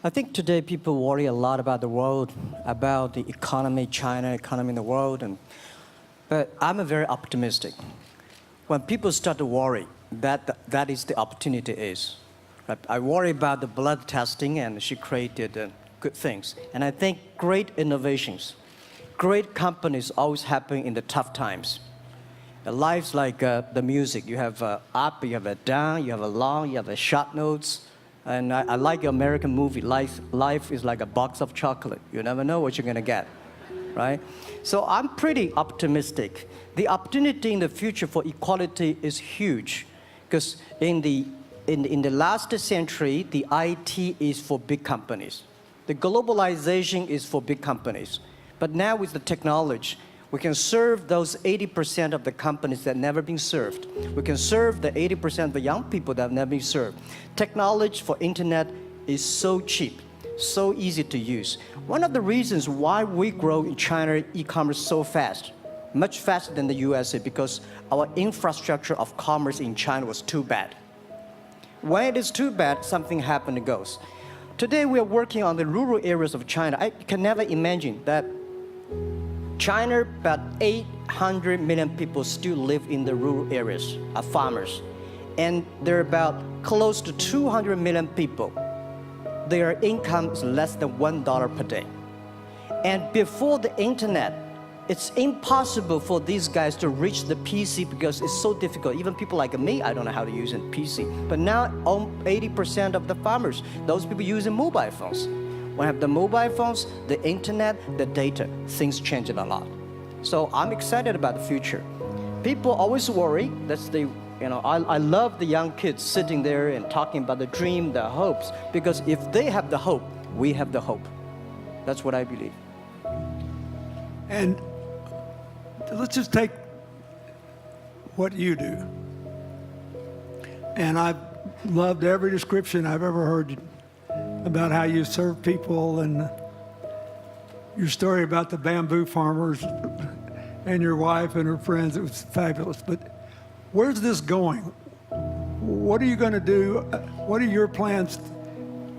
I think today people worry a lot about the world, about the economy, China economy in the world, but I'm a very optimistic. When people start to worry, that is the opportunity is. Right? I worry about the blood testing, and she created good things. And I think great innovations, great companies always happen in the tough times. Life's like the music. You have up, you have a down, you have a long, you have a short notes. And I like your American movie. Life is like a box of chocolate. You never know what you're going to get, right? So I'm pretty optimistic. The opportunity in the future for equality is huge, because in the last century, the IT is for big companies. The globalization is for big companies. But now with the technology, we can serve those 80% of the companies that have never been served. We can serve the 80% of the young people that have never been served. Technology for internet is so cheap, so easy to use. One of the reasons why we grow in China e-commerce so fast, much faster than the USA, because our infrastructure of commerce in China was too bad. When it is too bad, something happens and goes. Today we are working on the rural areas of China. I can never imagine that China, about 800 million people still live in the rural areas, are farmers. And there are about close to 200 million people. Their income is less than $1 per day. And before the internet, it's impossible for these guys to reach the PC because it's so difficult. Even people like me, I don't know how to use a PC. But now, 80% of the farmers, those people using mobile phones. When I have the mobile phones, the internet, the data, things change a lot. So I'm excited about the future. People always worry. I love the young kids sitting there and talking about the dream, their hopes, because if they have the hope, we have the hope. That's what I believe. And let's just take what you do. And I've loved every description I've ever heard about how you serve people, and your story about the bamboo farmers and your wife and her friends. It was fabulous. But where's this going? What are you going to do? What are your plans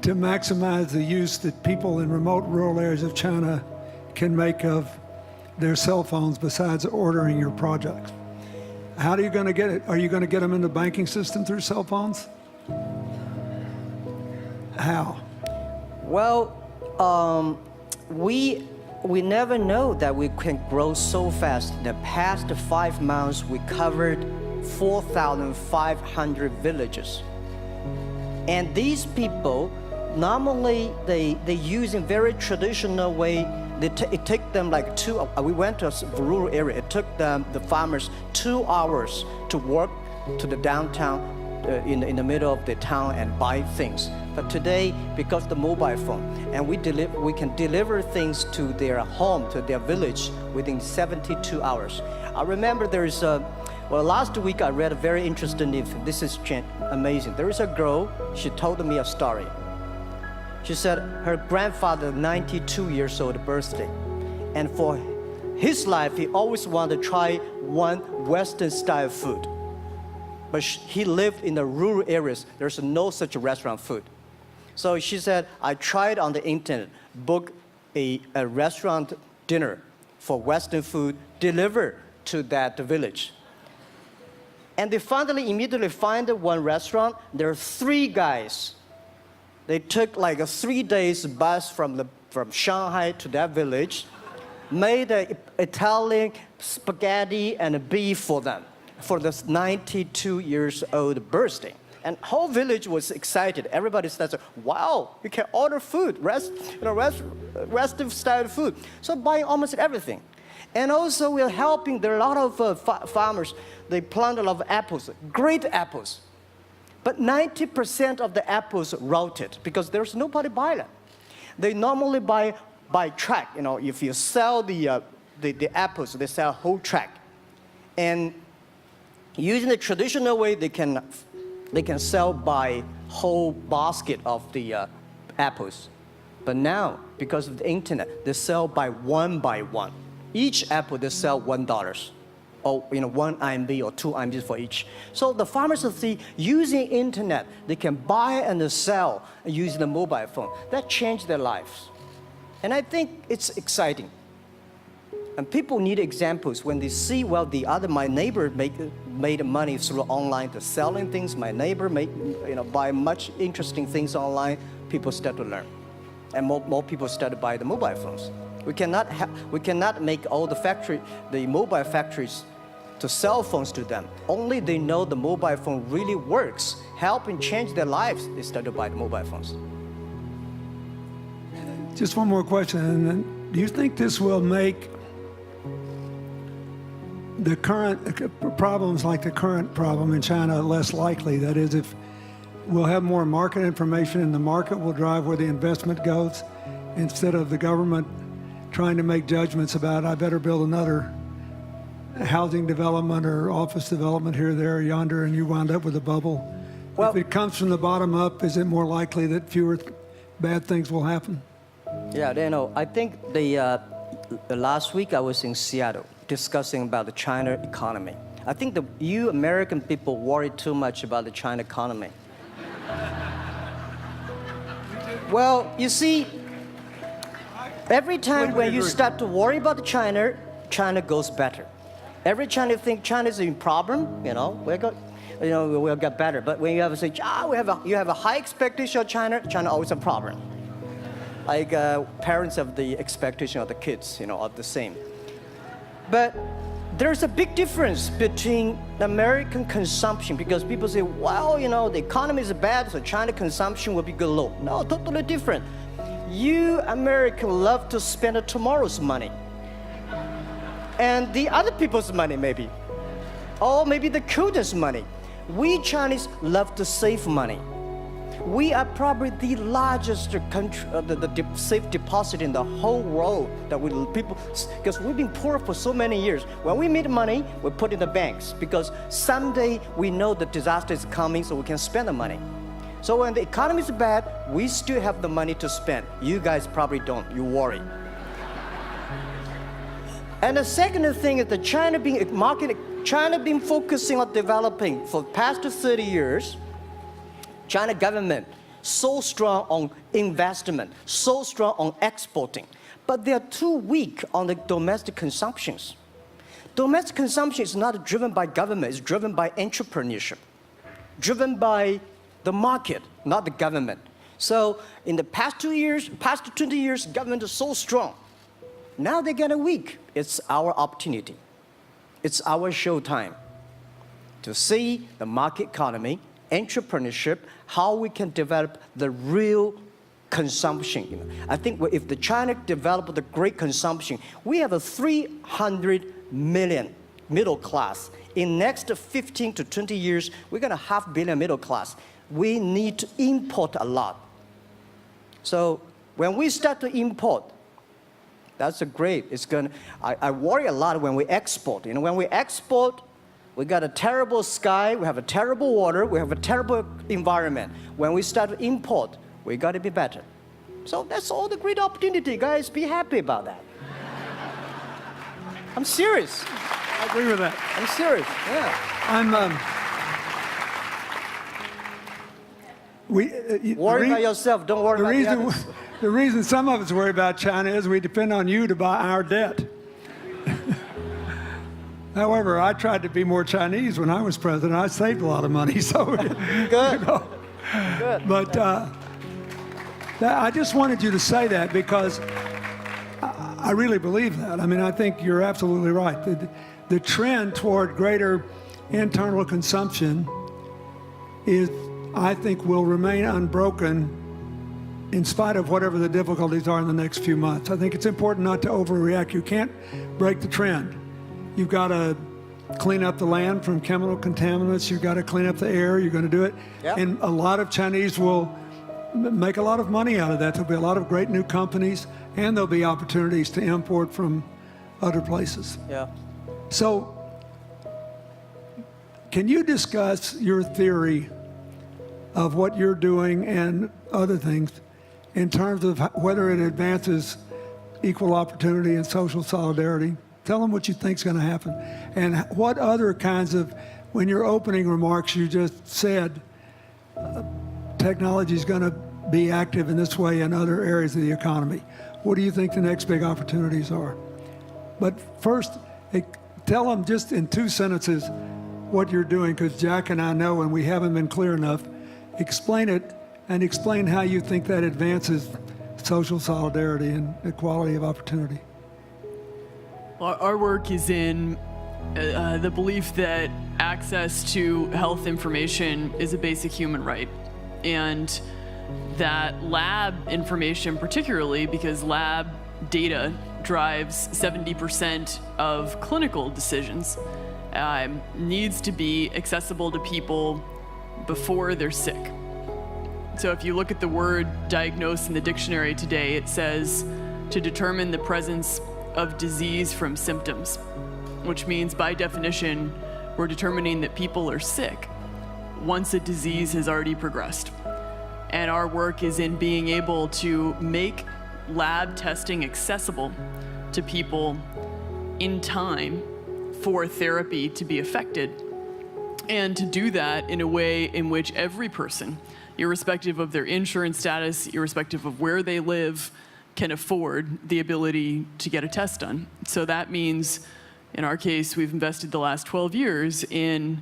to maximize the use that people in remote rural areas of China can make of their cell phones besides ordering your products? How are you going to get it? Are you going to get them in the banking system through cell phones? How? Well, we never know that we can grow so fast. In the past 5 months, we covered 4,500 villages. And these people, normally they use in very traditional way. It took them like we went to a rural area. It took the farmers 2 hours to walk to the downtown in the middle of the town and buy things. But today, because of the mobile phone, and we can deliver things to their home, to their village within 72 hours. I remember last week I read a very interesting news. This is amazing. There is a girl, she told me a story. She said her grandfather, 92 years old birthday, and for his life, he always wanted to try one Western style food. But he lived in the rural areas. There's no such restaurant food. So she said, I tried on the internet, book a restaurant dinner for Western food, delivered to that village. And they finally immediately find one restaurant. There are 3 guys. They took like a 3 days bus from Shanghai to that village, made an Italian spaghetti and a beef for them for this 92 years old birthday. And whole village was excited. Everybody said, wow, you can order food, Western style food. So buying almost everything. And also we're helping, there are a lot of farmers, they plant a lot of apples, great apples. But 90% of the apples rotted because there's nobody buy them. They normally buy by track. If you sell the apples, they sell whole track. And using the traditional way, they can sell by whole basket of the apples. But now, because of the internet, they sell by one. Each apple, they sell $1. or 1 RMB or 2 RMB for each. So the farmers see using internet, they can buy and sell using the mobile phone. That changed their lives. And I think it's exciting. And people need examples when they see, well, my neighbor made money through online, to selling things. My neighbor buy much interesting things online. People start to learn, and more people start to buy the mobile phones. We cannot make all the mobile factories, to sell phones to them. Only they know the mobile phone really works, helping change their lives. They start to buy the mobile phones. Just one more question. And then, do you think this will make the current problems like the current problem in China less likely? That is, if we'll have more market information and the market will drive where the investment goes, instead of the government trying to make judgments about, I better build another housing development or office development here, there, yonder, and you wound up with a bubble. Well, if it comes from the bottom up, is it more likely that fewer bad things will happen? Yeah, Daniel, I think the last week I was in Seattle discussing about the China economy. I think you American people worry too much about the China economy. Well, you see, every time when you start to worry about China, China goes better. Every time you think China is in problem, we'll get better. But when you have to say, you have a high expectation of China, China always a problem. Like parents have the expectation of the kids, are the same. But there's a big difference between American consumption, because people say, well, the economy is bad, so China consumption will be good low. No, totally different. You Americans love to spend tomorrow's money. And the other people's money, maybe. Or maybe the children's money. We Chinese love to save money. We are probably the largest country, the safe deposit in the whole world because we've been poor for so many years. When we make money, we put in the banks, because someday we know the disaster is coming, so we can spend the money. So when the economy is bad, we still have the money to spend. You guys probably don't. You worry. And the second thing is China been focusing on developing for the past 30 years. China government so strong on investment, so strong on exporting, but they are too weak on the domestic consumptions. Domestic consumption is not driven by government, it's driven by entrepreneurship, driven by the market, not the government. So in the past 20 years, government is so strong. Now they're getting weak. It's our opportunity. It's our showtime to see the market economy, entrepreneurship, how we can develop the real consumption. I think if the China develop the great consumption, we have a 300 million middle class. In next 15 to 20 years, we're going to have 500 million middle class. We need to import a lot. So when we start to import, that's a great. I worry a lot when we export. When we export, we got a terrible sky, we have a terrible water, we have a terrible environment. When we start to import, we got to be better. So that's all the great opportunity, guys. Be happy about that. I'm serious. I agree with that. I'm serious. Yeah. Worry about yourself. Don't worry about the others. The reason some of us worry about China is we depend on you to buy our debt. However, I tried to be more Chinese when I was president. I saved a lot of money, so good. Good. But I just wanted you to say that because I really believe that. I mean, I think you're absolutely right. The trend toward greater internal consumption I think, will remain unbroken in spite of whatever the difficulties are in the next few months. I think it's important not to overreact. You can't break the trend. You've got to clean up the land from chemical contaminants. You've got to clean up the air. You're going to do it. Yep. And a lot of Chinese will make a lot of money out of that. There'll be a lot of great new companies, and there'll be opportunities to import from other places. Yeah. So can you discuss your theory of what you're doing and other things in terms of whether it advances equal opportunity and social solidarity? Tell them what you think's going to happen. And what other kinds of, when your opening remarks, you just said technology is going to be active in this way in other areas of the economy. What do you think the next big opportunities are? But first, tell them just in 2 sentences what you're doing, because Jack and I know, and we haven't been clear enough. Explain it, and explain how you think that advances social solidarity and equality of opportunity. Our work is in the belief that access to health information is a basic human right, and that lab information, particularly because lab data drives 70% of clinical decisions, needs to be accessible to people before they're sick. So if you look at the word diagnose in the dictionary today, it says to determine the presence of disease from symptoms, which means by definition, we're determining that people are sick once a disease has already progressed. And our work is in being able to make lab testing accessible to people in time for therapy to be effected, and to do that in a way in which every person, irrespective of their insurance status, irrespective of where they live, can afford the ability to get a test done. So that means, in our case, we've invested the last 12 years in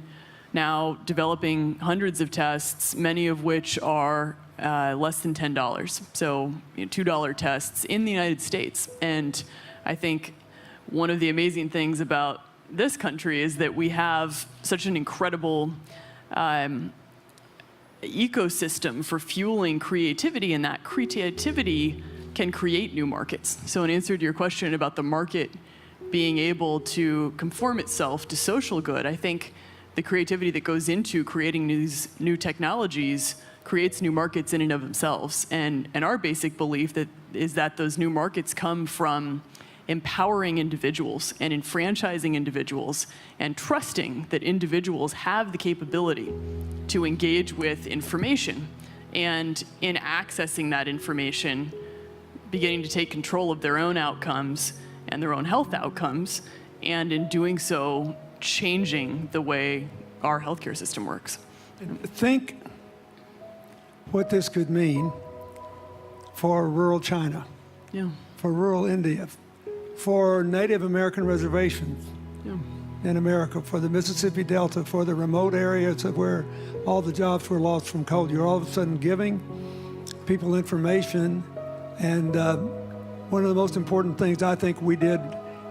now developing hundreds of tests, many of which are less than $10. So $2 tests in the United States. And I think one of the amazing things about this country is that we have such an incredible ecosystem for fueling creativity, and that creativity can create new markets. So in answer to your question about the market being able to conform itself to social good, I think the creativity that goes into creating these new technologies creates new markets in and of themselves. And our basic belief is that those new markets come from empowering individuals and enfranchising individuals and trusting that individuals have the capability to engage with information, and in accessing that information, beginning to take control of their own outcomes and their own health outcomes, and in doing so, changing the way our healthcare system works. Think what this could mean for rural China, Yeah. for rural India, for Native American reservations Yeah. in America, for the Mississippi Delta, for the remote areas of where all the jobs were lost from coal. You're all of a sudden giving people information. And one of the most important things I think we did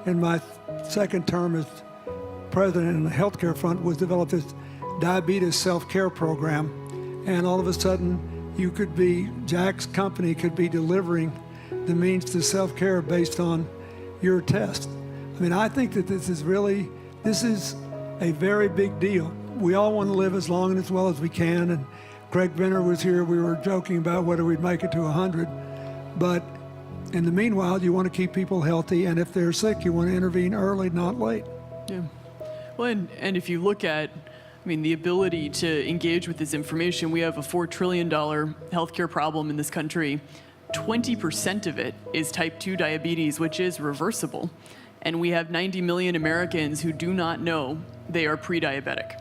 in my second term as president in the healthcare front was develop this diabetes self-care program. And all of a sudden, Jack's company could be delivering the means to self-care based on your test. I mean, I think that this is a very big deal. We all want to live as long and as well as we can. And Craig Venner was here. We were joking about whether we'd make it to 100. But in the meanwhile, you want to keep people healthy. And if they're sick, you want to intervene early, not late. Yeah. Well, and if you look at, the ability to engage with this information, we have a $4 trillion healthcare problem in this country. 20% of it is type 2 diabetes, which is reversible. And we have 90 million Americans who do not know they are pre-diabetic.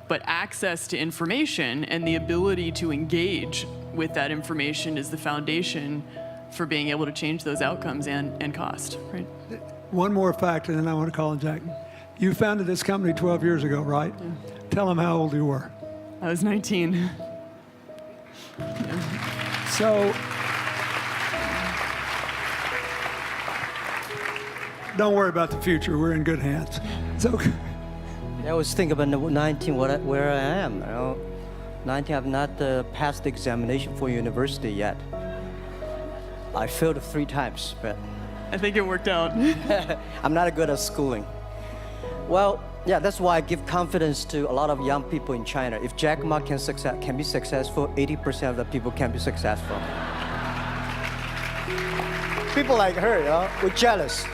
But access to information and the ability to engage with that information is the foundation for being able to change those outcomes and cost, right? One more fact, and then I want to call on Jack. You founded this company 12 years ago, right? Yeah. Tell them how old you were. I was 19. Yeah. So, don't worry about the future. We're in good hands. So, I always think about 19, where I am. 19, I've not passed the examination for university yet. I failed 3 times, but I think it worked out. I'm not good at schooling. Well, yeah, that's why I give confidence to a lot of young people in China. If Jack Ma can be successful, 80% of the people can be successful. People like her, we're jealous.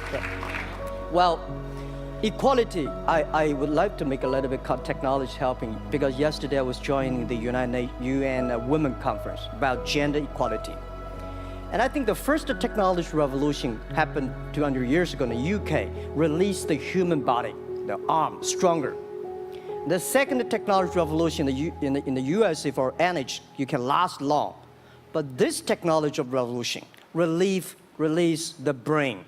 Well, equality, I would like to make a little bit technology helping, because yesterday I was joining the UN Women Conference about gender equality. And I think the first technology revolution happened 200 years ago in the UK, released the human body, the arm, stronger. The second technology revolution in the USA for energy, you can last long. But this technology revolution release the brain.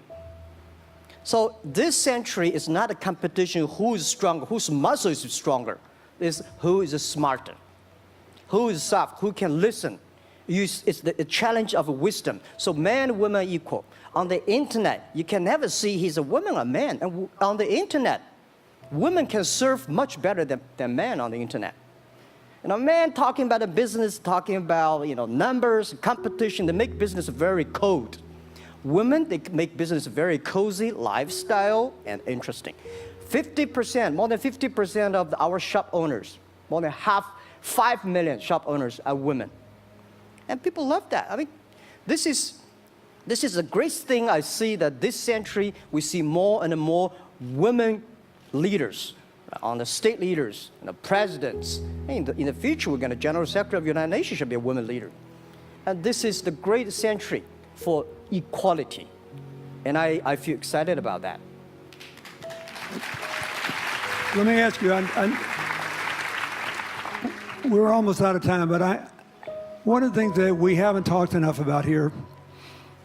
So this century is not a competition who is stronger, whose muscle is stronger. It's who is smarter, who is soft, who can listen. It's the challenge of wisdom. So man, woman equal. On the internet, you can never see he's a woman or man. And on the internet, women can serve much better than men on the internet. And a man talking about a business, talking about numbers, competition, they make business very cold. Women, they make business very cozy, lifestyle, and interesting. 50%, more than 50% of our shop owners, more than 5 million shop owners are women. And people love that. I mean, this is a great thing I see that this century we see more and more women leaders, on the state leaders, the presidents. In the future, we're going to General Secretary of the United Nations should be a woman leader. And this is the great century for equality. And I feel excited about that. Let me ask you, we're almost out of time, but one of the things that we haven't talked enough about here,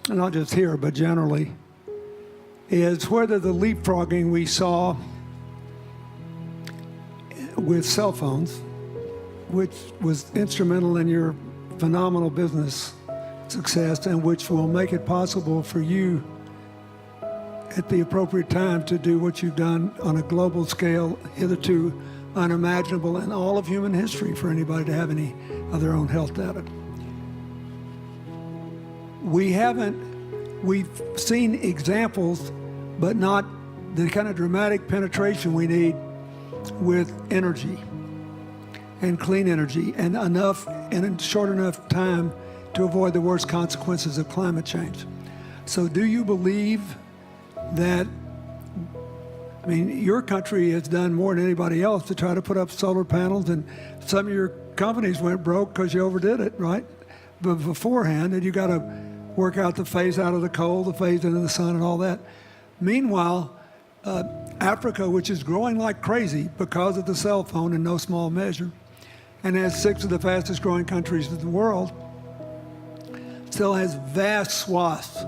and not just here, but generally, is whether the leapfrogging we saw with cell phones, which was instrumental in your phenomenal business success and which will make it possible for you at the appropriate time to do what you've done on a global scale, hitherto unimaginable in all of human history for anybody to have any of their own health data. We've seen examples, but not the kind of dramatic penetration we need with energy and clean energy and enough in a short enough time to avoid the worst consequences of climate change. So do you believe that, I mean, your country has done more than anybody else to try to put up solar panels, and some of your companies went broke because you overdid it, right? But beforehand, and you got to work out the phase out of the coal, the phase into the sun and all that. Meanwhile, Africa, which is growing like crazy because of the cell phone in no small measure, and has 6 of the fastest growing countries in the world, still has vast swaths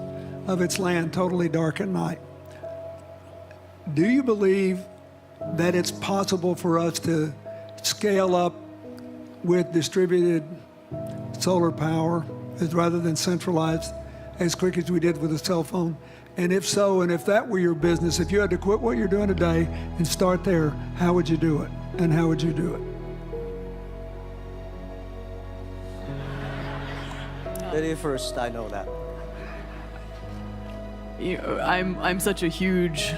of its land totally dark at night. Do you believe that it's possible for us to scale up with distributed solar power rather than centralized as quick as we did with the cell phone? And if so, and if that were your business, if you had to quit what you're doing today and start there, how would you do it? And how would you do it? Lady first, I know that. I'm such a huge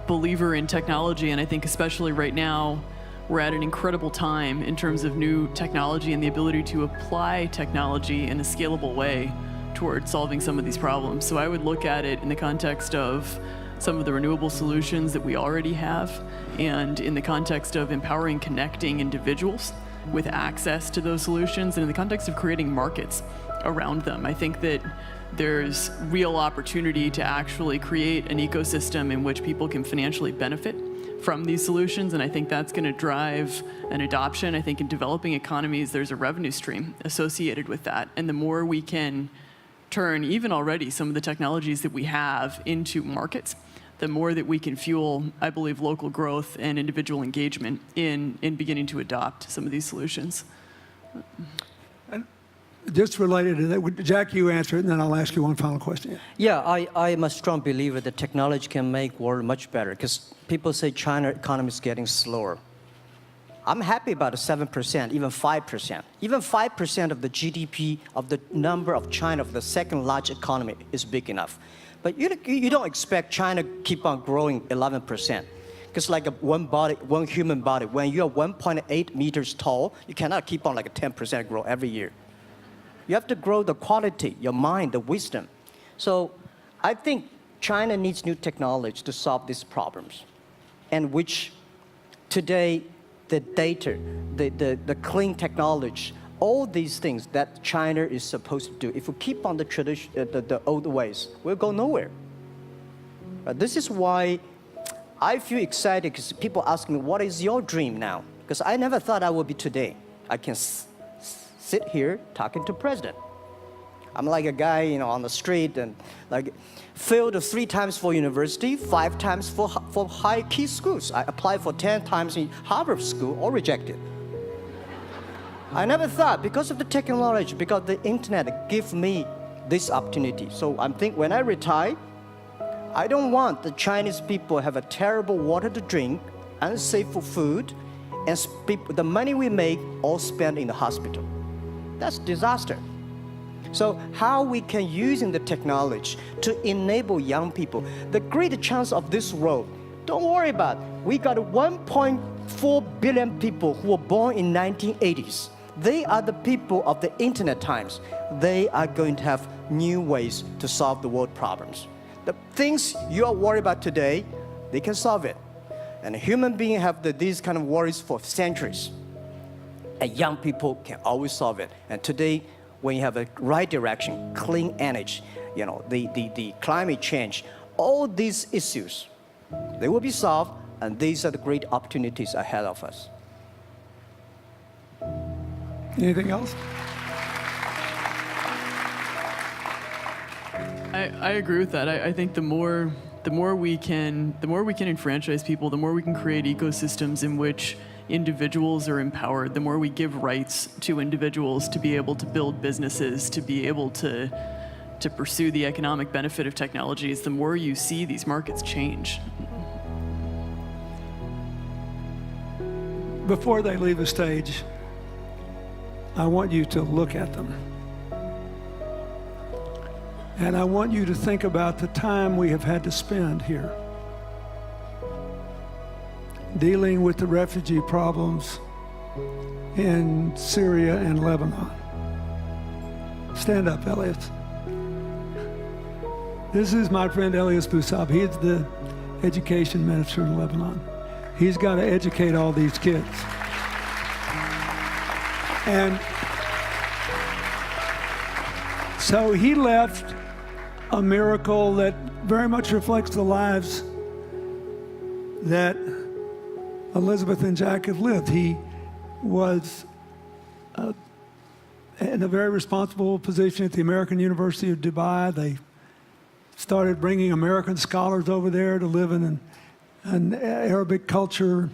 believer in technology, and I think especially right now, we're at an incredible time in terms of new technology and the ability to apply technology in a scalable way towards solving some of these problems. So I would look at it in the context of some of the renewable solutions that we already have, and in the context of empowering, connecting individuals with access to those solutions, and in the context of creating markets around them. I think that there's real opportunity to actually create an ecosystem in which people can financially benefit from these solutions, and I think that's going to drive an adoption. I think in developing economies, there's a revenue stream associated with that, and the more we can turn even already some of the technologies that we have into markets, the more that we can fuel, I believe, local growth and individual engagement in beginning to adopt some of these solutions. Just related to that, Jack, you answer it, and then I'll ask you one final question. Yeah, I am a strong believer that technology can make world much better, because people say China economy is getting slower. I'm happy about the 7%, even 5%. Even 5% of the GDP of the number of China, of the second largest economy, is big enough. But you don't expect China keep on growing 11%. Because like one human body, when you're 1.8 meters tall, you cannot keep on like a 10% grow every year. You have to grow the quality, your mind, the wisdom. So I think China needs new technology to solve these problems, and which today the data, the clean technology all these things that China is supposed to do, if we keep on the tradition, the old ways, we'll go nowhere. This is why I feel excited, because people ask me, what is your dream now? Because I never thought I would be today. I can sit here talking to president. I'm like a guy, on the street and like failed 3 times for university, 5 times for high key schools. I applied for 10 times in Harvard school, all rejected. I never thought, because of the technology, because the internet give me this opportunity. So I'm thinking when I retire, I don't want the Chinese people have a terrible water to drink, unsafe for food, and the money we make all spent in the hospital. That's disaster. So how we can using the technology to enable young people, the great chance of this world, don't worry about it. We got 1.4 billion people who were born in 1980s. They are the people of the internet times. They are going to have new ways to solve the world problems. The things you are worried about today, they can solve it. And human beings have these kind of worries for centuries. And young people can always solve it. And today, when you have a right direction, clean energy, the climate change, all these issues, they will be solved, and these are the great opportunities ahead of us. Anything else? I agree with that. I think the more we can enfranchise people, the more we can create ecosystems in which individuals are empowered, the more we give rights to individuals to be able to build businesses, to be able to pursue the economic benefit of technologies, the more you see these markets change. Before they leave the stage, I want you to look at them. And I want you to think about the time we have had to spend here dealing with the refugee problems in Syria and Lebanon. Stand up, Elias. This is my friend Elias Bousab. He is the education minister in Lebanon. He's got to educate all these kids. And so he left a miracle that very much reflects the lives that Elizabeth and Jack have lived. He was in a very responsible position at the American University of Dubai. They started bringing American scholars over there to live in an Arabic culture.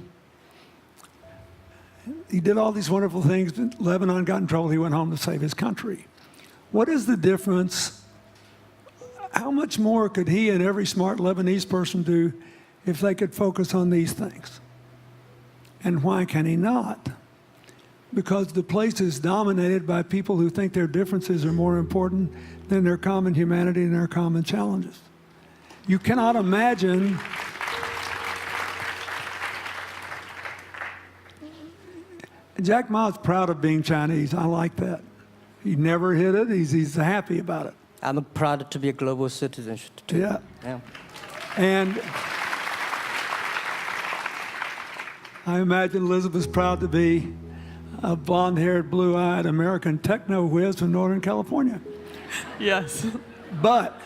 He did all these wonderful things. Lebanon got in trouble. He went home to save his country. What is the difference? How much more could he and every smart Lebanese person do if they could focus on these things? And why can he not? Because the place is dominated by people who think their differences are more important than their common humanity and their common challenges. You cannot imagine Jack Ma's proud of being Chinese. I like that. He never hid it. He's happy about it. I'm proud to be a global citizen too. Yeah. Yeah. And I imagine Elizabeth's proud to be a blonde-haired, blue-eyed American techno whiz from Northern California. Yes. But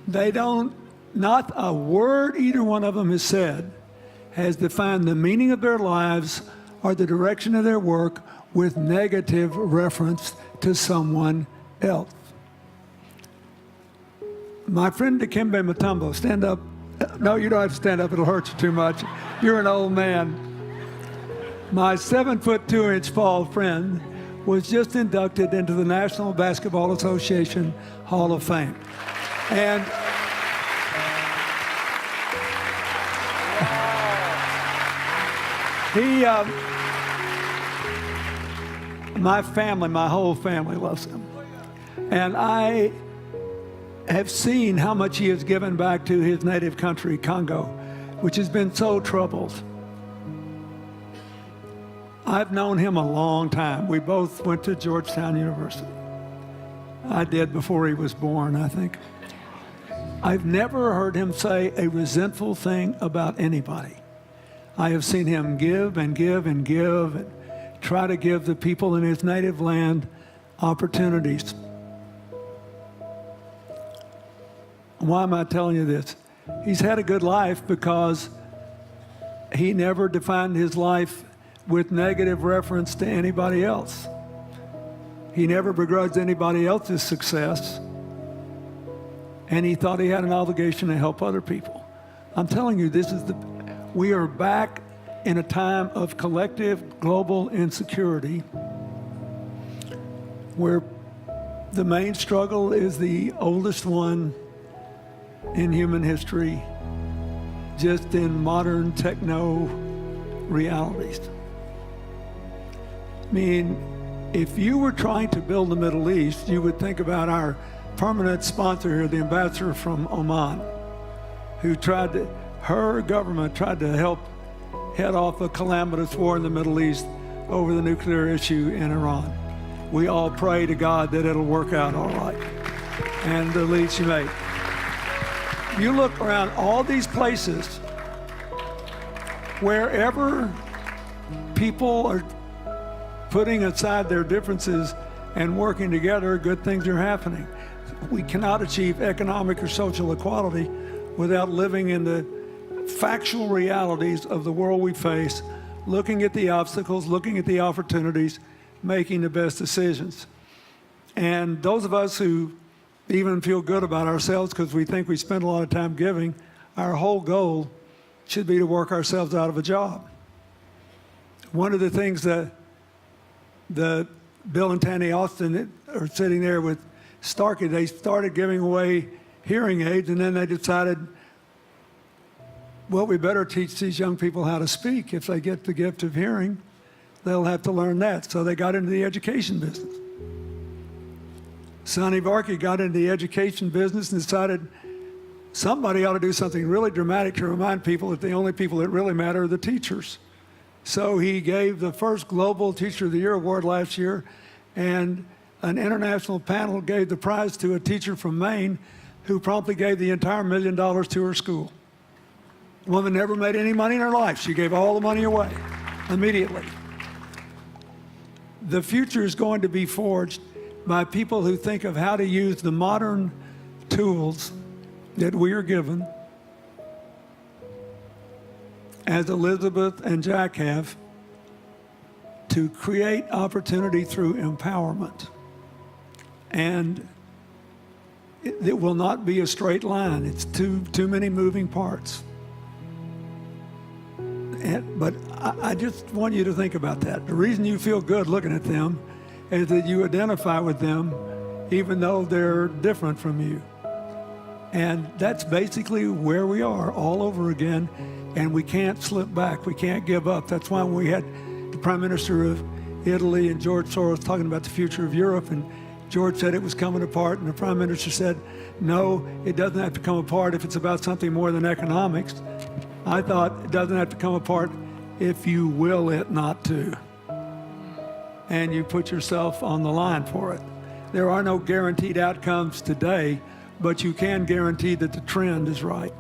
they don't, not a word either one of them has said has defined the meaning of their lives or the direction of their work with negative reference to someone else. My friend Dikembe Mutombo, stand up. No, you don't have to stand up. It'll hurt you too much. You're an old man. My 7'2" tall friend was just inducted into the National Basketball Association Hall of Fame. And he, my family, my whole family loves him. And I have seen how much he has given back to his native country, Congo, which has been so troubled. I've known him a long time. We both went to Georgetown University. I did before he was born, I think. I've never heard him say a resentful thing about anybody. I have seen him give and give and give, and try to give the people in his native land opportunities. Why am I telling you this? He's had a good life because he never defined his life with negative reference to anybody else. He never begrudged anybody else's success, and he thought he had an obligation to help other people. I'm telling you, we are back in a time of collective global insecurity where the main struggle is the oldest one in human history, just in modern techno realities. I mean, if you were trying to build the Middle East, you would think about our permanent sponsor here, the ambassador from Oman, who her government tried to help head off a calamitous war in the Middle East over the nuclear issue in Iran. We all pray to God that it'll work out all right. And the lead she made. You look around all these places, wherever people are putting aside their differences and working together, good things are happening. We cannot achieve economic or social equality without living in the factual realities of the world we face, looking at the obstacles, looking at the opportunities, making the best decisions. And those of us who even feel good about ourselves because we think we spend a lot of time giving, our whole goal should be to work ourselves out of a job. One of the things that Bill and Tanny Austin are sitting there with Starkey, they started giving away hearing aids, and then they decided, well, we better teach these young people how to speak. If they get the gift of hearing, they'll have to learn that. So they got into the education business. Sonny Varkey got into the education business and decided somebody ought to do something really dramatic to remind people that the only people that really matter are the teachers. So he gave the first Global Teacher of the Year award last year, and an international panel gave the prize to a teacher from Maine who promptly gave the entire $1 million to her school. The woman never made any money in her life. She gave all the money away immediately. The future is going to be forged by people who think of how to use the modern tools that we are given, as Elizabeth and Jack have, to create opportunity through empowerment. And it will not be a straight line. It's too many moving parts. But I just want you to think about that. The reason you feel good looking at them is that you identify with them even though they're different from you. And that's basically where we are all over again, and we can't slip back. We can't give up. That's why when we had the Prime Minister of Italy and George Soros talking about the future of Europe, and George said it was coming apart, and the Prime Minister said, no, it doesn't have to come apart if it's about something more than economics. I thought it doesn't have to come apart if you will it not to. And you put yourself on the line for it. There are no guaranteed outcomes today, but you can guarantee that the trend is right.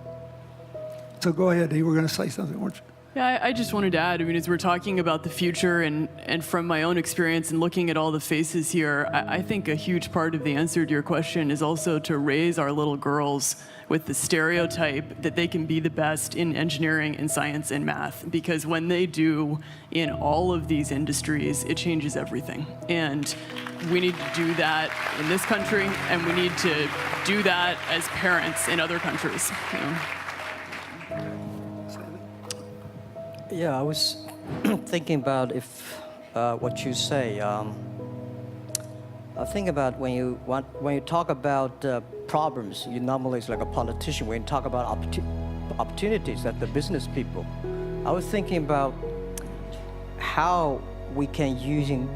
So go ahead, Dee, we're going to say something, weren't you? Yeah, I just wanted to add, I mean, as we're talking about the future and from my own experience and looking at all the faces here, I think a huge part of the answer to your question is also to raise our little girls with the stereotype that they can be the best in engineering and science and math, because when they do in all of these industries, it changes everything. And we need to do that in this country, and we need to do that as parents in other countries. You know? Yeah, I was thinking about if what you say. I think about when you talk about problems, you normally it's like a politician. When you talk about opportunities, that the business people. I was thinking about how we can using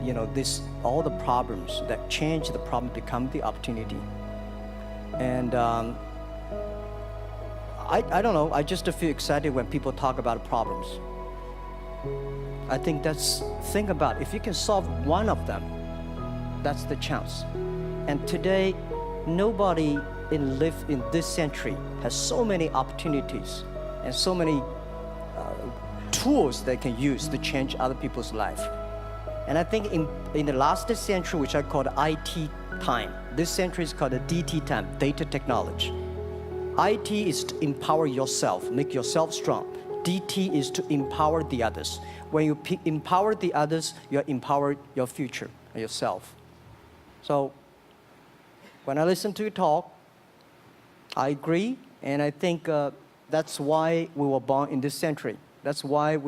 all the problems that change the problem become the opportunity. And I don't know. I just feel excited when people talk about problems. I think think about if you can solve one of them, that's the chance. And today, nobody in this century has so many opportunities and so many tools they can use to change other people's life. And I think in the last century, which I call the IT time, this century is called the DT time, data technology. IT is to empower yourself, make yourself strong. DT is to empower the others. When you empower the others, you empower your future and yourself. So when I listen to you talk, I agree, and I think that's why we were born in this century. That's why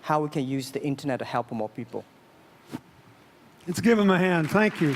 how we can use the internet to help more people. Let's give him a hand. Thank you.